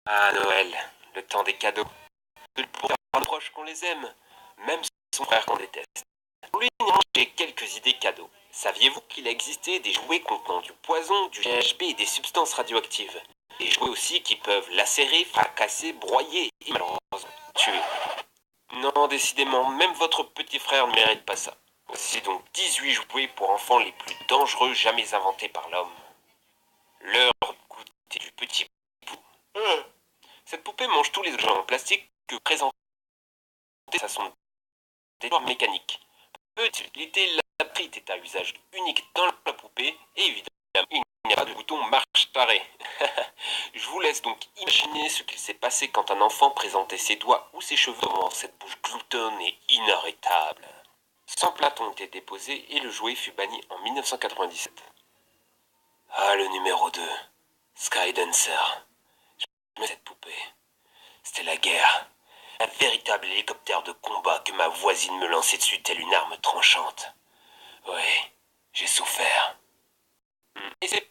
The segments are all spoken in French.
Ah, Noël, le temps des cadeaux. Pour faire aux proches qu'on les aime, même son frère qu'on déteste. Pour lui, j'ai quelques idées cadeaux. Saviez-vous qu'il existait des jouets contenant du poison, du GHB et des substances radioactives? Des jouets aussi qui peuvent lacérer, fracasser, broyer et malheureusement tuer. Non, décidément, même votre petit frère ne mérite pas ça. Voici donc 18 jouets pour enfants les plus dangereux jamais inventés par l'homme. L'heure de goûter du petit bout. Cette poupée mange tous les objets en plastique que présente à son décor mécanique. Petite utilité, la batterie est à usage unique dans la poupée et évidemment il n'y a pas de bouton marche arrêt. Je vous laisse donc imaginer ce qu'il s'est passé quand un enfant présentait ses doigts ou ses cheveux dans cette bouche gloutonne et inarrêtable. 100 plates ont été déposées et le jouet fut banni en 1997. Ah, le numéro 2, Skydancer. Mais cette poupée, c'était la guerre. Un véritable hélicoptère de combat que ma voisine me lançait dessus telle une arme tranchante. Oui, j'ai souffert. Et c'est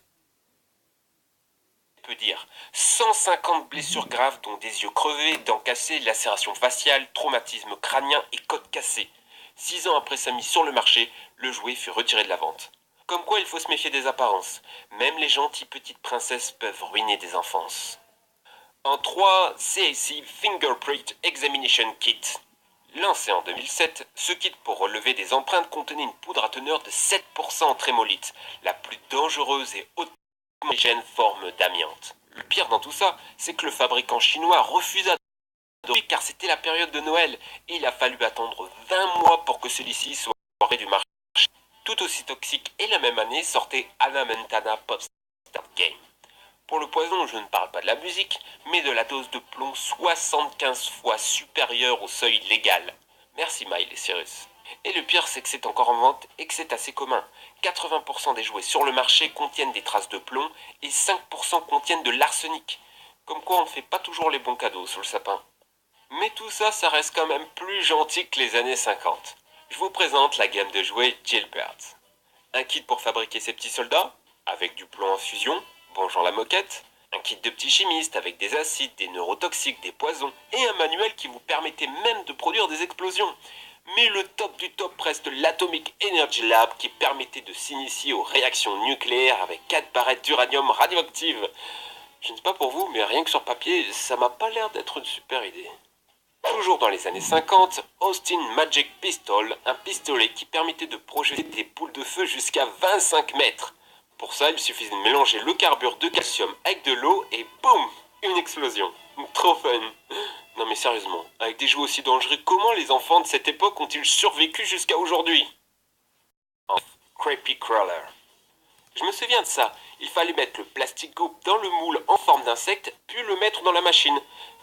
peut dire 150 blessures graves dont des yeux crevés, dents cassées, lacérations faciales, traumatisme crânien et côte cassée. 6 ans après sa mise sur le marché, le jouet fut retiré de la vente. Comme quoi il faut se méfier des apparences. Même les gentilles petites princesses peuvent ruiner des enfances. En 3, CAC Fingerprint Examination Kit. Lancé en 2007, ce kit pour relever des empreintes contenait une poudre à teneur de 7% en trémolite, la plus dangereuse et hautement homogène forme d'amiante. Le pire dans tout ça, c'est que le fabricant chinois refusa de car c'était la période de Noël et il a fallu attendre 20 mois pour que celui-ci soit arrêté du marché. Tout aussi toxique et la même année sortait Hannah Montana Pop Star Game. Pour le poison, je ne parle pas de la musique, mais de la dose de plomb 75 fois supérieure au seuil légal. Merci Miley Cyrus. Et le pire, c'est que c'est encore en vente et que c'est assez commun. 80% des jouets sur le marché contiennent des traces de plomb et 5% contiennent de l'arsenic. Comme quoi on ne fait pas toujours les bons cadeaux sous le sapin. Mais tout ça, ça reste quand même plus gentil que les années 50. Je vous présente la gamme de jouets Gilbert. Un kit pour fabriquer ses petits soldats, avec du plomb en fusion, bonjour la moquette, un kit de petits chimistes avec des acides, des neurotoxiques, des poisons, et un manuel qui vous permettait même de produire des explosions. Mais le top du top reste l'Atomic Energy Lab qui permettait de s'initier aux réactions nucléaires avec 4 barrettes d'uranium radioactive. Je ne sais pas pour vous, mais rien que sur papier, ça m'a pas l'air d'être une super idée. Toujours dans les années 50, Austin Magic Pistol, un pistolet qui permettait de projeter des boules de feu jusqu'à 25 mètres. Pour ça, il suffisait de mélanger le carbure de calcium avec de l'eau et boum, une explosion. Trop fun. Non mais sérieusement, avec des jouets aussi dangereux, comment les enfants de cette époque ont-ils survécu jusqu'à aujourd'hui? Creepy Crawler. Je me souviens de ça. Il fallait mettre le plastique goop dans le moule en forme d'insecte, puis le mettre dans la machine,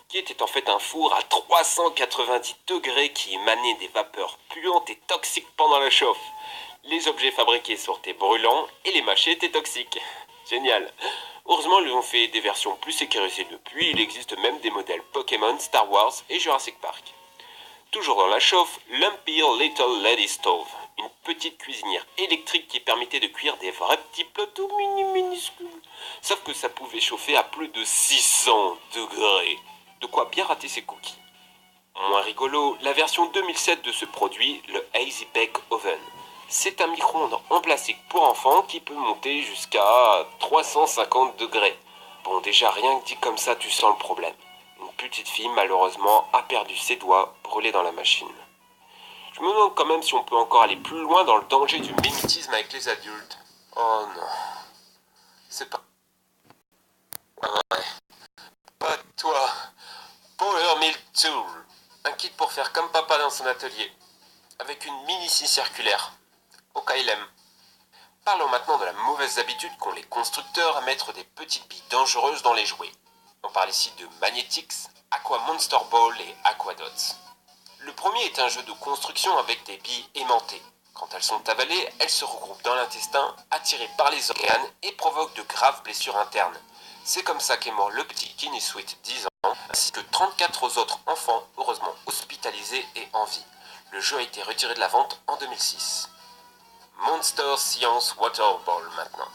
qui était en fait un four à 390 degrés qui émanait des vapeurs puantes et toxiques pendant la chauffe. Les objets fabriqués sortaient brûlants et les mâchés étaient toxiques. Génial. Heureusement, ils ont fait des versions plus sécurisées depuis. Il existe même des modèles Pokémon, Star Wars et Jurassic Park. Toujours dans la chauffe, Lumpy Little Lady Stove, une petite cuisinière électrique qui permettait de cuire des vrais petits plats tout minuscules. Sauf que ça pouvait chauffer à plus de 600 degrés. De quoi bien rater ses cookies. Moins rigolo, la version 2007 de ce produit, le Hazy Bake Oven. C'est un micro-ondes en plastique pour enfants qui peut monter jusqu'à 350 degrés. Bon, déjà rien que dit comme ça, tu sens le problème. Une petite fille, malheureusement, a perdu ses doigts brûlés dans la machine. Je me demande quand même si on peut encore aller plus loin dans le danger du mimétisme avec les adultes. Oh non. C'est pas... Ouais. Pas toi. Power Mill Tool. Un kit pour faire comme papa dans son atelier. Avec une mini scie circulaire. Au cas il aime. Parlons maintenant de la mauvaise habitude qu'ont les constructeurs à mettre des petites billes dangereuses dans les jouets. On parle ici de Magnetix, Aqua Monster Ball et Aquadots. Le premier est un jeu de construction avec des billes aimantées. Quand elles sont avalées, elles se regroupent dans l'intestin, attirées par les organes et provoquent de graves blessures internes. C'est comme ça qu'est mort le petit Kenny Sweet, 10 ans, ainsi que 34 autres enfants, heureusement hospitalisés et en vie. Le jeu a été retiré de la vente en 2006. Monster Science Water Ball maintenant.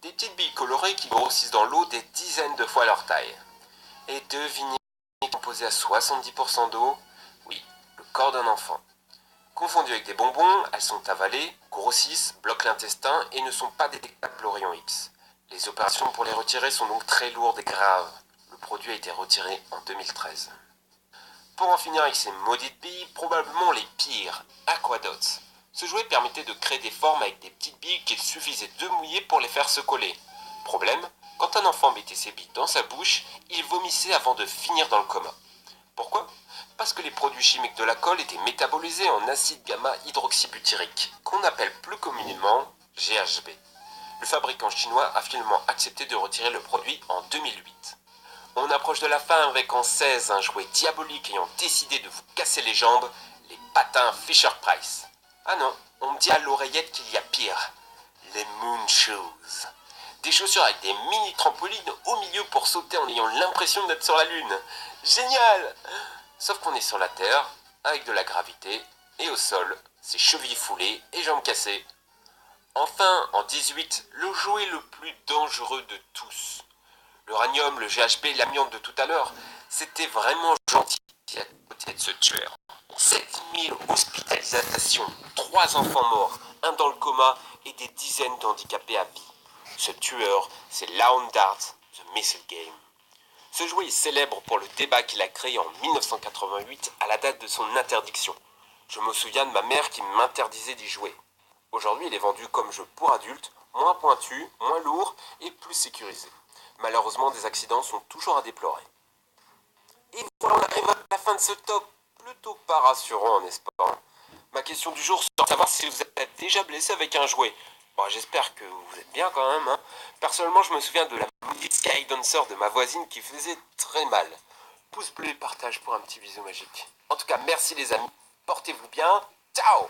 Des petites billes colorées qui grossissent dans l'eau des dizaines de fois leur taille. Et devinez, composé à 70% d'eau? Oui, le corps d'un enfant. Confondues avec des bonbons, elles sont avalées, grossissent, bloquent l'intestin et ne sont pas détectables aux rayons X. Les opérations pour les retirer sont donc très lourdes et graves. Le produit a été retiré en 2013. Pour en finir avec ces maudites billes, probablement les pires, Aquadots. Ce jouet permettait de créer des formes avec des petites billes qu'il suffisait de mouiller pour les faire se coller. Problème, quand un enfant mettait ses billes dans sa bouche, il vomissait avant de finir dans le coma. Pourquoi? Parce que les produits chimiques de la colle étaient métabolisés en acide gamma hydroxybutyrique, qu'on appelle plus communément GHB. Le fabricant chinois a finalement accepté de retirer le produit en 2008. On approche de la fin avec en 16 un jouet diabolique ayant décidé de vous casser les jambes, les patins Fisher-Price. Ah non, on me dit à l'oreillette qu'il y a pire, les Moon Shoes. Des chaussures avec des mini trampolines au milieu pour sauter en ayant l'impression d'être sur la lune. Génial! Sauf qu'on est sur la Terre, avec de la gravité, et au sol, c'est chevilles foulées et jambes cassées. Enfin, en 18, le jouet le plus dangereux de tous. L'uranium, le GHB, l'amiante de tout à l'heure, c'était vraiment gentil à côté de ce tueur. 7000 hospitalisations, 3 enfants morts, un dans le coma et des dizaines d'handicapés à vie. Ce tueur, c'est Laon Dart, The Missile Game. Ce jouet est célèbre pour le débat qu'il a créé en 1988 à la date de son interdiction. Je me souviens de ma mère qui m'interdisait d'y jouer. Aujourd'hui, il est vendu comme jeu pour adultes, moins pointu, moins lourd et plus sécurisé. Malheureusement, des accidents sont toujours à déplorer. Et voilà, on arrive à la fin de ce top. Plutôt pas rassurant, n'est-ce pas? Ma question du jour sera de savoir si vous êtes déjà blessé avec un jouet. Bon, j'espère que vous êtes bien quand même. Hein. Personnellement, je me souviens de la petite Sky Dancer de ma voisine qui faisait très mal. Pouce bleu et partage pour un petit bisou magique. En tout cas, merci les amis. Portez-vous bien. Ciao!